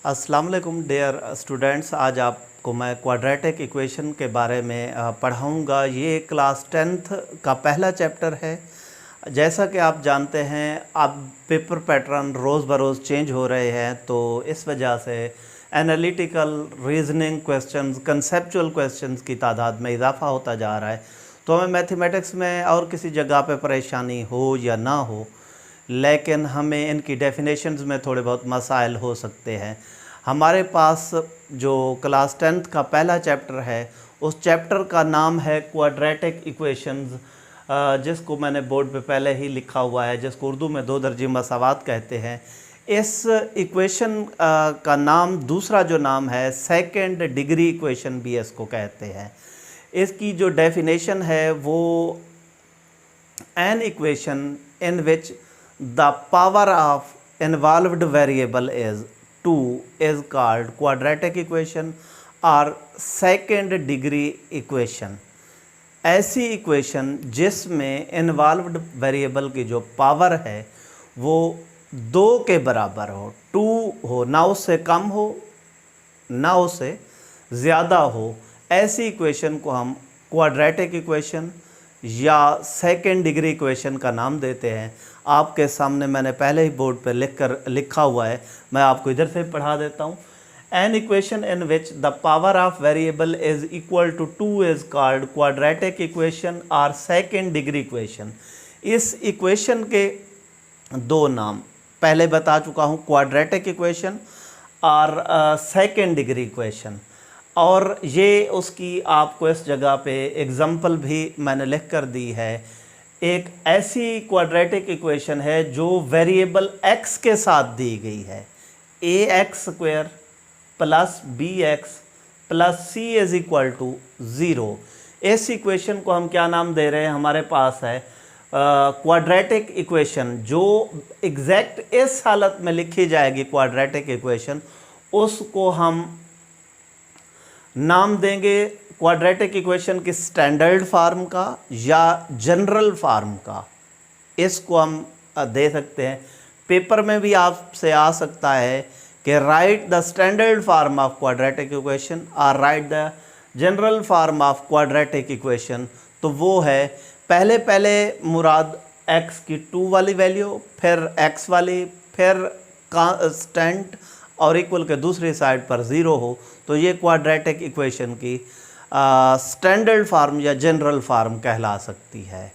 अस्सलाम वालेकुम dear students. आज आपको मैं क्वाड्रेटिक इक्वेशन के बारे में पढ़ाऊँगा। ये क्लास 10th का पहला चैप्टर है। जैसा कि आप जानते हैं अब पेपर पैटर्न रोज़ बरोज़ चेंज हो रहे हैं, तो इस वजह से analytical reasoning questions, conceptual questions की तादाद में इजाफ़ा होता जा रहा है। तो हमें मैथमेटिक्स में और किसी जगह पे परेशानी हो या ना हो, लेकिन हमें इनकी डेफिनेशंस में थोड़े बहुत मसाइल हो सकते हैं। हमारे पास जो क्लास 10th का पहला चैप्टर है, उस चैप्टर का नाम है क्वाड्रेटिक इक्वेशंस, जिसको मैंने बोर्ड पे पहले ही लिखा हुआ है, जिसको उर्दू में दो दर्जी मसावात कहते हैं। इस इक्वेशन का नाम, दूसरा जो नाम है, सेकंड डिग्री इक्वेशन भी इसको कहते हैं। इसकी जो डेफिनेशन है वो N equation in which the power of involved variable is 2 is called quadratic equation और second degree equation। ऐसी इक्वेशन जिसमें इन्वॉल्व्ड वेरिएबल की जो पावर है वो 2 के बराबर हो, 2 हो, ना उससे कम हो ना उससे ज़्यादा हो, ऐसी इक्वेशन को हम क्वाड्रेटिक इक्वेशन या सेकेंड डिग्री इक्वेशन का नाम देते हैं। आपके सामने मैंने पहले ही बोर्ड पर लिखा हुआ है, मैं आपको इधर से पढ़ा देता हूँ। An equation in which the power of variable is equal to 2 is called quadratic equation और सेकेंड डिग्री इक्वेशन। इस इक्वेशन के दो नाम पहले बता चुका हूँ, क्वाड्रेटिक इक्वेशन और सेकेंड डिग्री इक्वेशन। और ये उसकी आपको इस जगह पे एग्जाम्पल भी मैंने लिख कर दी है। एक ऐसी क्वाड्रेटिक इक्वेशन है जो वेरिएबल x के साथ दी गई है, ax square plus bx plus c is equal to 0। इस इक्वेशन को हम क्या नाम दे रहे हैं? हमारे पास है क्वाड्रेटिक इक्वेशन। जो एग्जैक्ट इस हालत में लिखी जाएगी क्वाड्रेटिक इक्वेशन, उसको हम नाम देंगे क्वाड्रेटिक इक्वेशन की स्टैंडर्ड फार्म का या जनरल फार्म का। इसको हम दे सकते हैं, पेपर में भी आपसे आ सकता है कि write the standard form of quadratic equation और write the general form of quadratic equation. तो वो है पहले मुराद x की 2 वाली वैल्यू, फिर x वाली, फिर कांस्टेंट और इक्वल के दूसरी साइड पर 0 हो, तो ये क्वाड्रेटिक इक्वेशन की स्टैंडर्ड फार्म या जनरल फार्म कहला सकती है।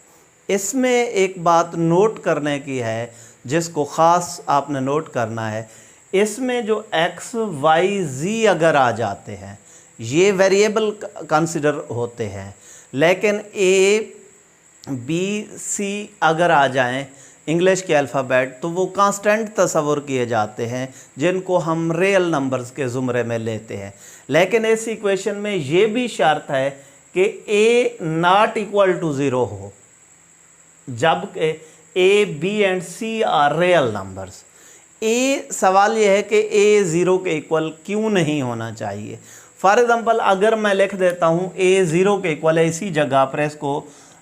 इसमें एक बात नोट करने की है, जिसको ख़ास आपने नोट करना है। इसमें जो x, y, z अगर आ जाते हैं, ये वेरिएबल कंसिडर होते हैं, लेकिन a, b, c अगर आ जाएं इंग्लिश के अल्फ़ाबेट, तो वो कांस्टेंट तस्वुर किए जाते हैं, जिनको हम रियल नंबर्स के ज़ुमरे में लेते हैं। लेकिन इस इक्वेशन में ये भी शर्त है कि a नॉट इक्वल टू 0 हो, जबकि a, b and c are real numbers. सवाल ये है कि a 0 के इक्वल क्यों नहीं होना चाहिए। फॉर एग्ज़ाम्पल, अगर मैं लिख देता हूँ a 0 के इक्वल है, इसी जगह पर इसको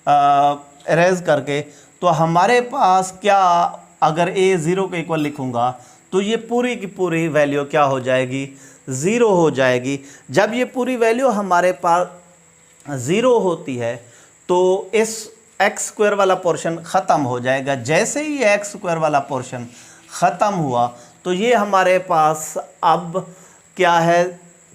इरेज करके, तो हमारे पास क्या, अगर a 0 के इक्वल लिखूँगा तो ये पूरी की पूरी वैल्यू क्या हो जाएगी? 0 हो जाएगी। जब ये पूरी वैल्यू हमारे पास 0 होती है तो इस x स्क्वायर वाला पोर्शन ख़त्म हो जाएगा। जैसे ही ये x स्क्वायर वाला पोर्शन ख़त्म हुआ तो ये हमारे पास अब क्या है?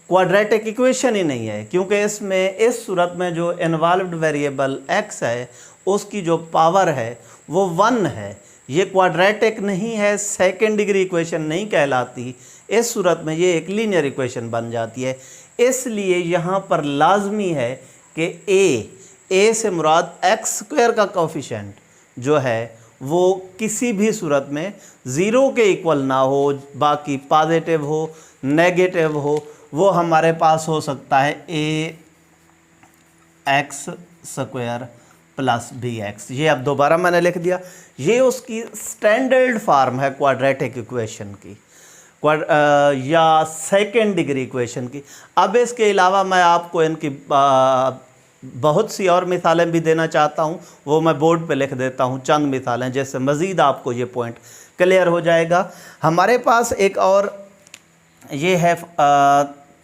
क्वाड्रेटिक इक्वेशन ही नहीं है, क्योंकि इसमें इस सूरत में जो इन्वॉल्व्ड वेरिएबल x है उसकी जो पावर है वो 1 है। ये क्वाड्रेटिक नहीं है, सेकेंड डिग्री इक्वेशन नहीं कहलाती। इस सूरत में ये एक लीनियर इक्वेशन बन जाती है। इसलिए यहाँ पर लाजमी है कि a से मुराद x स्क्वायर का कोफिशिएंट जो है वो किसी भी सूरत में 0 के इक्वल ना हो, बाकी पॉजिटिव हो, नेगेटिव हो, वो हमारे पास हो सकता है ax स्क्वायर प्लस bx। ये अब दोबारा मैंने लिख दिया। ये उसकी स्टैंडर्ड फार्म है क्वाड्रेटिक इक्वेशन की, या सेकेंड डिग्री इक्वेशन की। अब इसके अलावा मैं आपको इनकी बहुत सी और मिसालें भी देना चाहता हूँ, वो मैं बोर्ड पे लिख देता हूँ चंद मिसालें, जिससे मज़ीद आपको ये पॉइंट क्लियर हो जाएगा। हमारे पास एक और ये है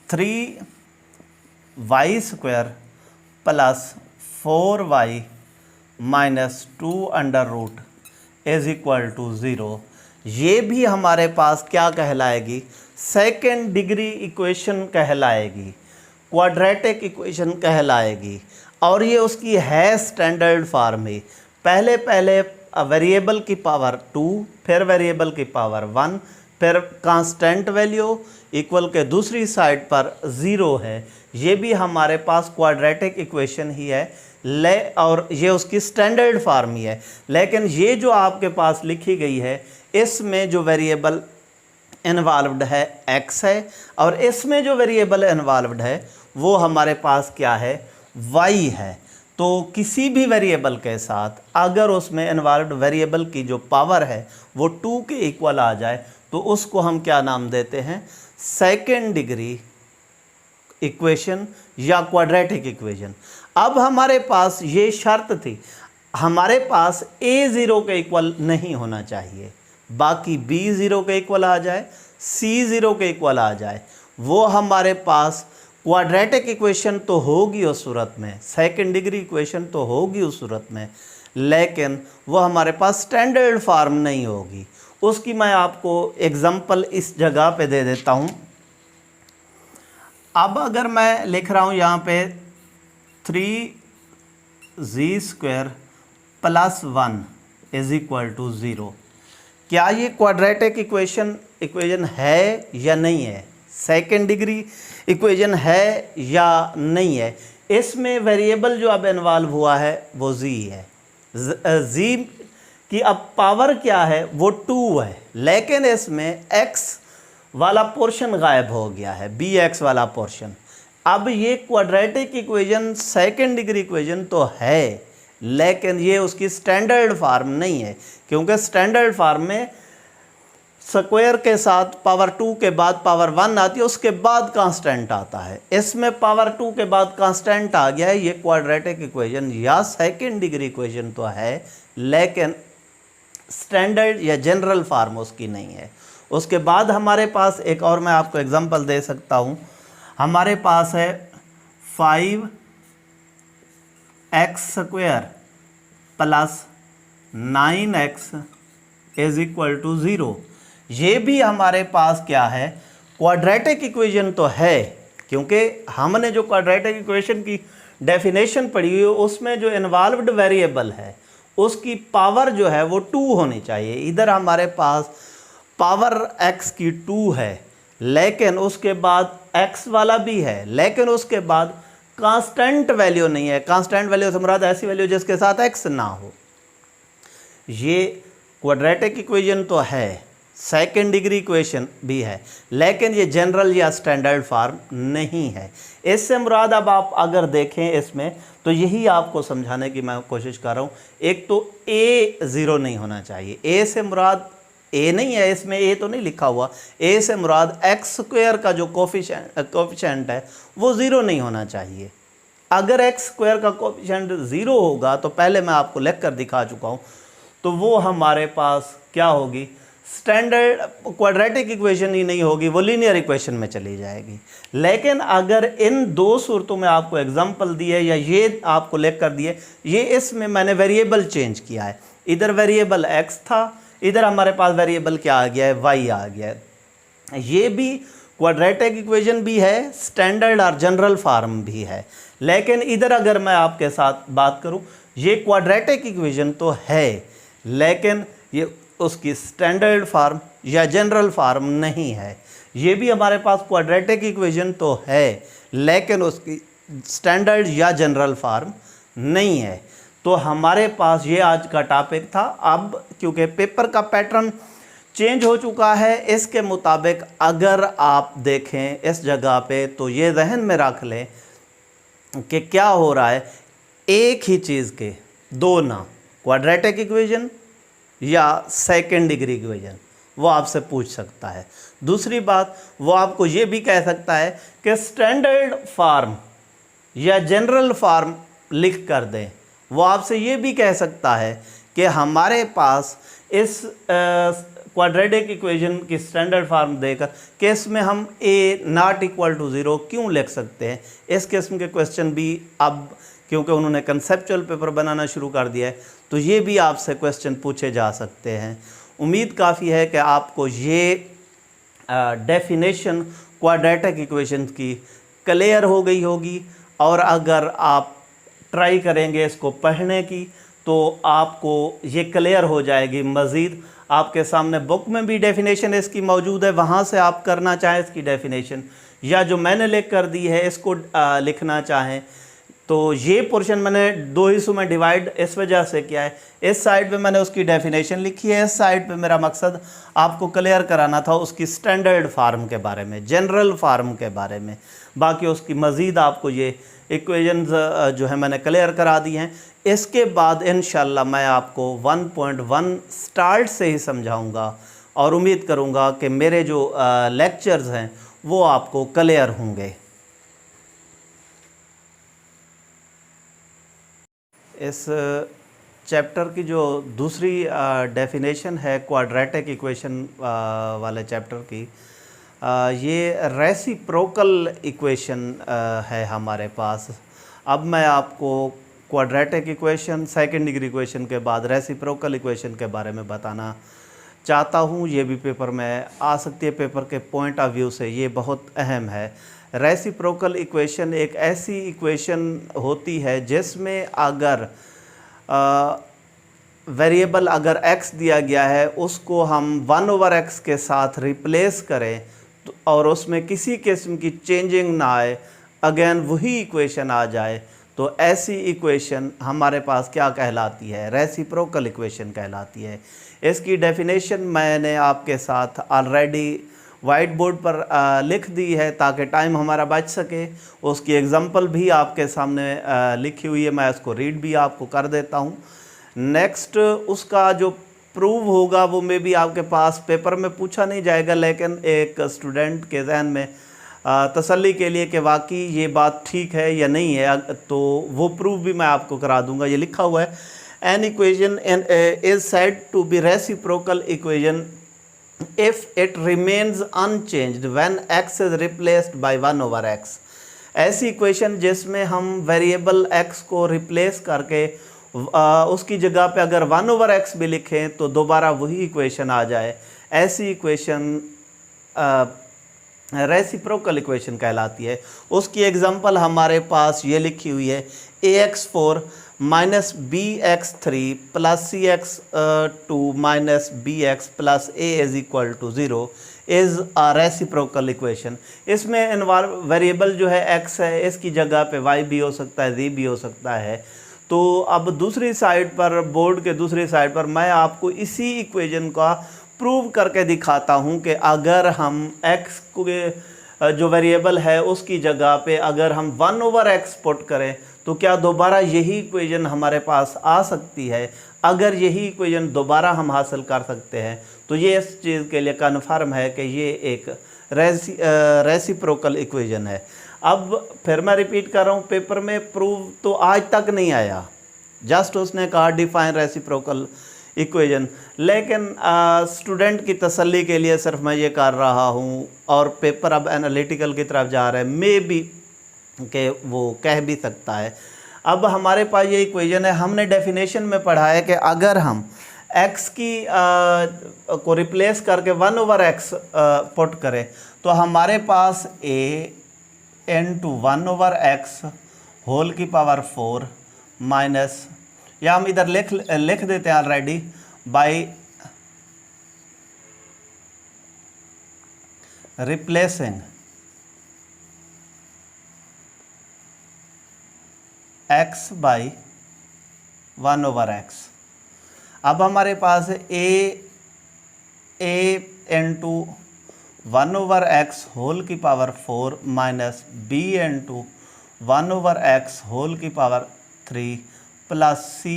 3y² plus 4y minus 2 is equal to 0। ये भी हमारे पास क्या कहलाएगी? सेकेंड डिग्री इक्वेशन कहलाएगी, क्वाड्रेटिक इक्वेशन कहलाएगी। और ये उसकी है स्टैंडर्ड फॉर्म ही। पहले वेरिएबल की पावर 2, फिर वेरिएबल की पावर 1, फिर कांस्टेंट वैल्यू इक्वल के दूसरी साइड पर 0 है। ये भी हमारे पास क्वाड्रेटिक इक्वेशन ही है और ये उसकी स्टैंडर्ड फॉर्म ही है। लेकिन ये जो आपके पास लिखी गई है, इसमें जो वेरिएबल इन्वॉल्व्ड है x है, और इसमें जो वेरिएबल इन्वॉल्व्ड है वो हमारे पास क्या है? y है। तो किसी भी वेरिएबल के साथ अगर उसमें इन्वॉल्व्ड वेरिएबल की जो पावर है वो 2 के इक्वल आ जाए तो उसको हम क्या नाम देते हैं? सेकेंड डिग्री इक्वेशन या क्वाड्रेटिक इक्वेशन। अब हमारे पास ये शर्त थी, हमारे पास a 0 के इक्वल नहीं होना चाहिए, बाकी b 0 के इक्वल आ जाए, c 0 के इक्वल आ जाए। वो हमारे पास क्वाड्रेटिक इक्वेशन तो होगी उस सूरत में, सेकेंड डिग्री इक्वेशन तो होगी उस सूरत में, लेकिन वो हमारे पास स्टैंडर्ड फॉर्म नहीं होगी। उसकी मैं आपको एग्जांपल इस जगह पे दे देता हूँ। अब अगर मैं लिख रहा हूँ यहाँ पे 3z² plus 1 is equal to 0, क्या ये क्वाड्रेटिक इक्वेशन है या नहीं है? सेकेंड डिग्री इक्वेशन है या नहीं है? इसमें वेरिएबल जो अब इन्वॉल्व हुआ है वो z है। z की अब पावर क्या है? वो 2 है, लेकिन इसमें x वाला पोर्शन गायब हो गया है, bx वाला पोर्शन। अब ये quadratic equation second degree equation तो है, लेकिन ये उसकी स्टैंडर्ड फॉर्म नहीं है, क्योंकि स्टैंडर्ड फॉर्म में स्क्वायर के साथ पावर 2 के बाद पावर 1 आती है, उसके बाद कांस्टेंट आता है। इसमें पावर 2 के बाद कांस्टेंट आ गया है। ये क्वाड्रेटिक इक्वेशन या सेकेंड डिग्री इक्वेशन तो है, लेकिन स्टैंडर्ड या जनरल फॉर्म उसकी नहीं है। उसके बाद हमारे पास एक और मैं आपको एग्जांपल दे सकता हूँ। हमारे पास है 5x² plus 9x is equal to 0। ये भी हमारे पास क्या है? क्वाड्रेटिक इक्वेशन तो है, क्योंकि हमने जो क्वाड्रेटिक इक्वेशन की डेफिनेशन पढ़ी हुई है उसमें जो इन्वॉल्व्ड वेरिएबल है उसकी पावर जो है वो 2 होनी चाहिए। इधर हमारे पास पावर x की 2 है, लेकिन उसके बाद x वाला भी है, लेकिन उसके बाद कांस्टेंट वैल्यू नहीं है। कांस्टेंट वैल्यू से मुराद ऐसी वैल्यू जिसके साथ x ना हो। ये क्वाड्रेटिक इक्वेशन तो है, सेकेंड डिग्री इक्वेशन भी है, लेकिन ये जनरल या स्टैंडर्ड फॉर्म नहीं है। इससे मुराद अब आप अगर देखें इसमें तो यही आपको समझाने की मैं कोशिश कर रहा हूँ। एक तो a 0 नहीं होना चाहिए, a से मुराद a नहीं है, इसमें a तो नहीं लिखा हुआ। a से मुराद x² का जो कोफिशिएंट है वो 0 नहीं होना चाहिए। अगर x² का कोफिशिएंट 0 होगा तो पहले मैं आपको लिख कर दिखा चुका हूँ, तो वो हमारे पास क्या होगी? स्टैंडर्ड क्वाड्रेटिक इक्वेशन ही नहीं होगी, वो लीनियर इक्वेशन में चली जाएगी। लेकिन अगर इन दो सूरतों में आपको एग्जांपल दिए या ये आपको लिख कर दिए, ये इसमें मैंने वेरिएबल चेंज किया है। इधर वेरिएबल x था, इधर हमारे पास वेरिएबल क्या आ गया है? y आ गया है। ये भी क्वाड्रेटिक इक्वेशन भी है, स्टैंडर्ड और जनरल फॉर्म भी है। लेकिन इधर अगर मैं आपके साथ बात करूं, ये क्वाड्रेटिक इक्वेशन तो है, लेकिन ये उसकी स्टैंडर्ड फॉर्म या जनरल फॉर्म नहीं है। ये भी हमारे पास क्वाड्रेटिक इक्वेशन तो है, लेकिन उसकी स्टैंडर्ड या जनरल फॉर्म नहीं है। तो हमारे पास ये आज का टॉपिक था। अब क्योंकि पेपर का पैटर्न चेंज हो चुका है, इसके मुताबिक अगर आप देखें इस जगह पे तो ये जहन में रख लें कि क्या हो रहा है, एक ही चीज़ के दो नाम, क्वाड्रेटिक इक्वेशन या सेकेंड डिग्री इक्वेशन, वो आपसे पूछ सकता है। दूसरी बात, वो आपको ये भी कह सकता है कि स्टैंडर्ड फॉर्म या जनरल फॉर्म लिख कर दें। वो आपसे ये भी कह सकता है कि हमारे पास इस क्वाड्रेटिक इक्वेशन की स्टैंडर्ड फॉर्म देकर केस में हम a नॉट इक्वल टू 0 क्यों लिख सकते हैं। इस किस्म के क्वेश्चन भी अब क्योंकि उन्होंने कंसेप्चुअल पेपर बनाना शुरू कर दिया है तो ये भी आपसे क्वेश्चन पूछे जा सकते हैं। उम्मीद काफ़ी है कि आपको ये डेफिनेशन क्वाड्रेटिक इक्वेशन की क्लियर हो गई होगी, और अगर आप ट्राई करेंगे इसको पढ़ने की तो आपको ये क्लियर हो जाएगी। मज़ीद आपके सामने बुक में भी डेफिनेशन इसकी मौजूद है, वहाँ से आप करना चाहें इसकी डेफिनेशन, या जो मैंने लिख कर दी है इसको लिखना चाहें तो ये पोर्शन मैंने दो हिस्सों में डिवाइड इस वजह से किया है। इस साइड पे मैंने उसकी डेफिनेशन लिखी है, इस साइड पे मेरा मकसद आपको क्लियर कराना था उसकी स्टैंडर्ड फार्म के बारे में, जनरल फार्म के बारे में। बाकी उसकी मज़ीद आपको ये इक्वेशंस जो है मैंने क्लियर करा दी हैं। इसके बाद इंशाल्लाह मैं आपको 1.1 स्टार्ट से ही समझाऊंगा और उम्मीद करूंगा कि मेरे जो लेक्चर्स हैं वो आपको क्लियर होंगे। इस चैप्टर की जो दूसरी डेफिनेशन है क्वाड्रेटिक इक्वेशन वाले चैप्टर की, ये रेसिप्रोकल इक्वेशन है हमारे पास। अब मैं आपको quadratic equation, second degree equation के बाद रेसिप्रोकल इक्वेशन के बारे में बताना चाहता हूँ। ये भी पेपर में आ सकती है, पेपर के पॉइंट ऑफ व्यू से ये बहुत अहम है। रेसिप्रोकल इक्वेशन एक ऐसी इक्वेशन होती है जिसमें अगर वेरिएबल अगर x दिया गया है उसको हम 1/x के साथ रिप्लेस करें तो और उसमें किसी किस्म की चेंजिंग ना आए, अगेन वही इक्वेशन आ जाए, तो ऐसी इक्वेशन हमारे पास क्या कहलाती है? रेसिप्रोकल इक्वेशन कहलाती है। इसकी डेफिनेशन मैंने आपके साथ ऑलरेडी वाइट बोर्ड पर लिख दी है ताकि टाइम हमारा बच सके। उसकी एग्जांपल भी आपके सामने लिखी हुई है, मैं उसको रीड भी आपको कर देता हूँ। नेक्स्ट उसका जो प्रूव होगा वो मे भी आपके पास पेपर में पूछा नहीं जाएगा, लेकिन एक स्टूडेंट के जहन में तसल्ली के लिए कि वाकई ये बात ठीक है या नहीं है, तो वो प्रूव भी मैं आपको करा दूंगा। ये लिखा हुआ है, an equation is said to be reciprocal equation if it remains unchanged when x is replaced by 1/x। ऐसी इक्वेशन जिसमें हम वेरिएबल x को रिप्लेस करके उसकी जगह पे अगर 1/x भी लिखें तो दोबारा वही इक्वेशन आ जाए, ऐसी इक्वेशन रेसिप्रोकल इक्वेशन कहलाती है। उसकी एग्जांपल हमारे पास ये लिखी हुई है, ax4 minus bx3 plus cx2 minus bx plus a is equal to 0 is a reciprocal equation. इसमें इन्वॉल्व वेरिएबल जो है x है, इसकी जगह पे y भी हो सकता है, z भी हो सकता है। तो अब दूसरी साइड पर, बोर्ड के दूसरी साइड पर मैं आपको इसी इक्वेशन का प्रूव करके दिखाता हूँ कि अगर हम x को जो वेरिएबल है उसकी जगह पे अगर हम 1/x पुट करें तो क्या दोबारा यही इक्वेशन हमारे पास आ सकती है। अगर यही इक्वेशन दोबारा हम हासिल कर सकते हैं तो ये इस चीज़ के लिए कन्फर्म है कि ये एक रेसिप्रोकल इक्वेशन है। अब फिर मैं रिपीट कर रहा हूँ, पेपर में प्रूव तो आज तक नहीं आया, जस्ट उसने कहा डिफाइन रेसिप्रोकल इक्वेशन, लेकिन स्टूडेंट की तसल्ली के लिए सिर्फ मैं ये कर रहा हूँ। और पेपर अब एनालिटिकल की तरफ जा रहा है, मे बी कि वो कह भी सकता है। अब हमारे पास ये इक्वेशन है, हमने डेफिनेशन में पढ़ा है कि अगर हम x की को रिप्लेस करके 1/x पुट करें तो हमारे पास a इंटू 1/x होल की पावर 4 माइनस, या हम इधर लिख देते हैं already, by replacing x by 1/x। अब हमारे पास a इंटू 1/x होल की power 4 minus b into 1/x whole की power 3 plus c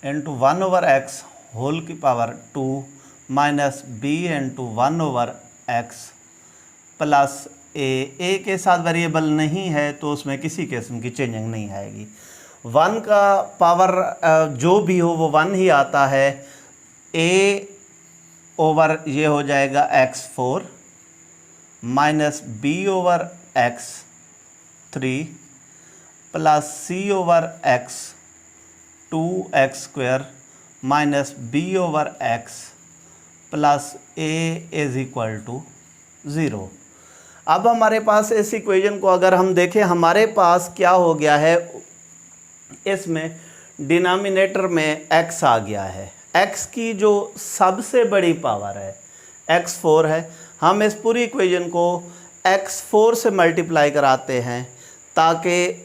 into 1/x whole की power 2 minus b into 1/x plus a के साथ वेरिएबल नहीं है तो उसमें किसी किस्म की चेंजिंग नहीं आएगी। 1 का पावर जो भी हो वो 1 ही आता है, ए ओवर ये हो जाएगा x4 minus b over x3 plus c over x2 minus b over x plus a is equal to 0। अब हमारे पास इस इक्वेशन को अगर हम देखें, हमारे पास क्या हो गया है, इसमें डिनोमिनेटर में x आ गया है। x की जो सबसे बड़ी पावर है x4 है। हम इस पूरी इक्वेशन को x4 से मल्टीप्लाई कराते हैं ताकि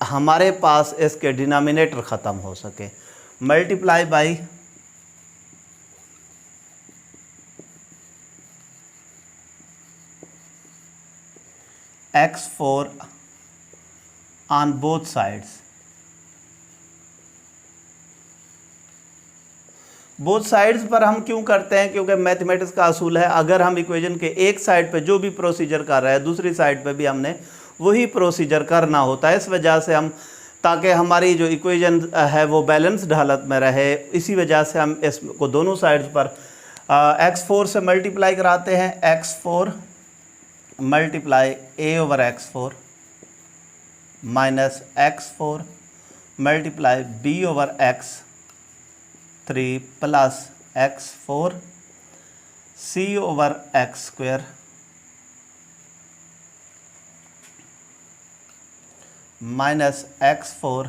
हमारे पास इसके डिनोमिनेटर ख़त्म हो सके। Multiply by x4 on both sides. Both sides पर हम क्यों करते हैं? क्योंकि मैथमेटिक्स का असूल है, अगर हम इक्वेशन के एक साइड पे जो भी प्रोसीजर कर रहे हैं दूसरी साइड पे भी हमने वही प्रोसीजर करना होता है। इस वजह से हम, ताकि हमारी जो इक्वेशन है वो बैलेंस्ड हालत में रहे, इसी वजह से हम इसको दोनों साइड्स पर x4 से मल्टीप्लाई कराते हैं। x4 multiply a over x4 minus x4 multiply b over x3 plus x4 c over x2 minus x4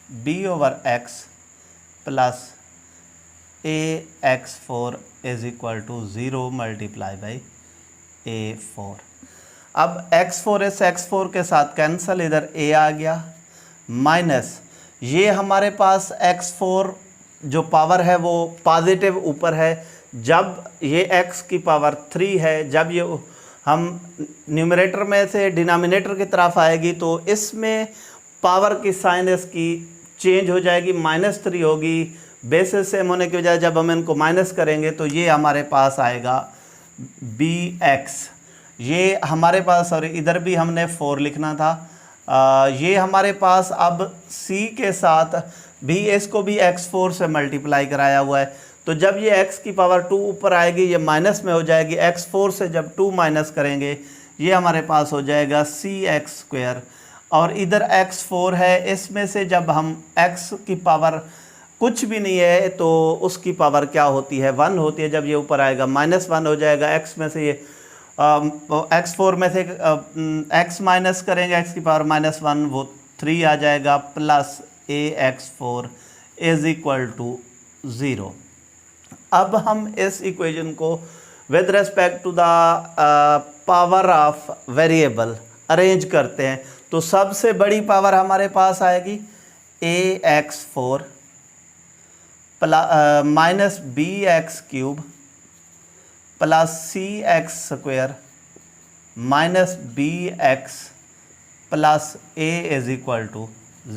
b over x plus a x4 is equal to 0 multiply by a4। अब x4 इस x4 के साथ cancel, इधर a आ गया, minus ये हमारे पास x4 जो power है वो पॉजिटिव ऊपर है, जब ये x की पावर 3 है, जब ये हम न्यूमरेटर में से डिनोमिनेटर की तरफ आएगी तो इसमें पावर की साइन इसकी चेंज हो जाएगी, -3 होगी। बेसिस सेम होने की वजह जब हम इनको माइनस करेंगे तो ये हमारे पास आएगा bx। ये हमारे पास, सॉरी इधर भी हमने 4 लिखना था। ये हमारे पास अब c के साथ भी, इसको भी x4 से मल्टीप्लाई कराया हुआ है, तो जब ये x की पावर 2 ऊपर आएगी ये माइनस में हो जाएगी। x4 से जब 2 माइनस करेंगे ये हमारे पास हो जाएगा cx2, और इधर x4 है, इसमें से जब हम x की पावर कुछ भी नहीं है तो उसकी पावर क्या होती है? 1 होती है। जब ये ऊपर आएगा -1 हो जाएगा। x में से ये x4 में से x माइनस करेंगे, x की पावर -1 वो 3 आ जाएगा, plus ax4 is equal to 0। अब हम इस इक्वेशन को with respect to the power of variable arrange करते हैं, तो सबसे बड़ी पावर हमारे पास आएगी ax4 minus bx³ plus cx² minus bx plus a is equal to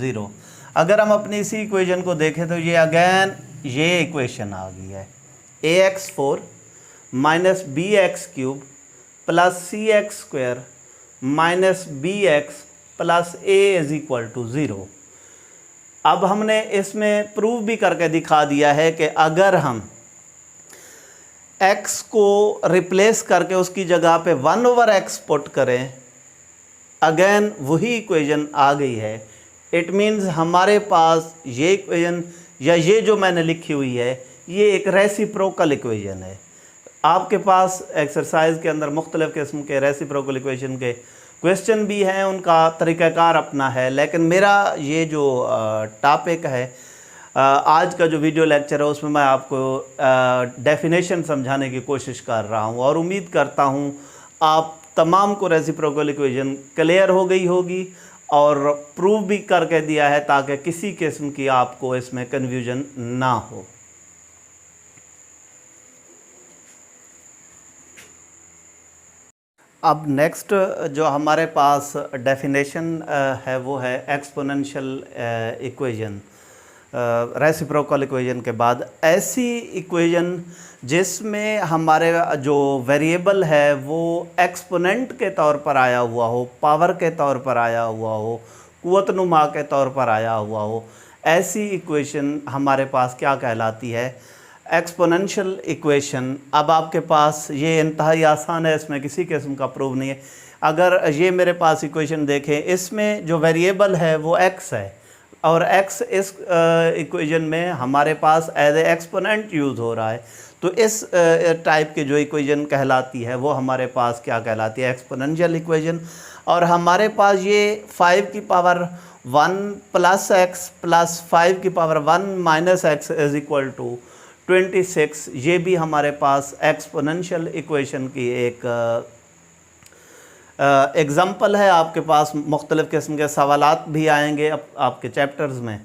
0। अगर हम अपनी इसी इक्वेशन को देखें तो ये अगेन ये इक्वेशन आ गई है, ax4 minus bx³ plus cx² minus bx plus a is equal to 0। अब हमने इसमें प्रूव भी करके दिखा दिया है कि अगर हम x को रिप्लेस करके उसकी जगह पे 1/x पुट करें, अगेन वही इक्वेशन आ गई है। इट मीन्स हमारे पास ये इक्वेशन या ये जो मैंने लिखी हुई है ये एक रेसिप्रोकल इक्वेशन है। आपके पास एक्सरसाइज के अंदर मुख्तलिफ़ किस्म के रेसिप्रोकल इक्वेशन के क्वेश्चन भी हैं, उनका तरीक़ाकार अपना है, लेकिन मेरा ये जो टॉपिक है आज का जो वीडियो लेक्चर है उसमें मैं आपको डेफिनेशन समझाने की कोशिश कर रहा हूँ, और उम्मीद करता हूँ आप तमाम को रेसिप्रोकल इक्वेशन क्लियर हो गई होगी और प्रूव भी करके दिया है ताकि किसी किस्म की आपको इसमें कन्फ्यूजन ना हो। अब नेक्स्ट जो हमारे पास डेफिनेशन है वो है एक्सपोनेंशियल इक्वेशन। रेसिप्रोकल इक्वेशन के बाद ऐसी इक्वेशन जिसमें हमारे जो वेरिएबल है वो एक्सपोनेंट के तौर पर आया हुआ हो, पावर के तौर पर आया हुआ हो, कुव्वत-नुमा के तौर पर आया हुआ हो, ऐसी इक्वेशन हमारे पास क्या कहलाती है? Exponential equation. अब आपके पास ये इंतहाई आसान है, इसमें किसी किस्म का प्रूव नहीं है। अगर ये मेरे पास इक्वेशन देखें, इसमें जो वेरिएबल है वो x है और x इस इक्वेशन में हमारे पास एज ए एक्सपोनेंट यूज़ हो रहा है, तो इस टाइप की जो इक्वेशन कहलाती है वो हमारे पास क्या कहलाती है, एक्सपोनेंशियल इक्वेशन। और हमारे पास ये 5 की पावर 1 प्लस एक्स प्लस 5 की power 1 minus x is equal to 26, ये भी हमारे पास एक्सपोनेंशियल इक्वेशन की एक एग्ज़ाम्पल है। आपके पास मुख्तलिफ़ किस्म के सवालात भी आएंगे अब आपके चैप्टर्स में।